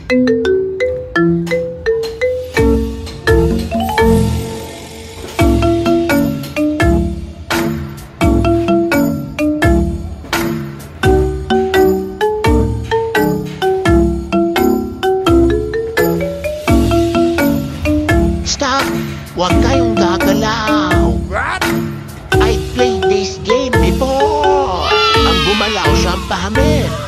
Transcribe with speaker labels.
Speaker 1: Stop! Huwag kayong gagalaw.
Speaker 2: What?
Speaker 1: I played this game before. Ang gumalaw siyang pahamit.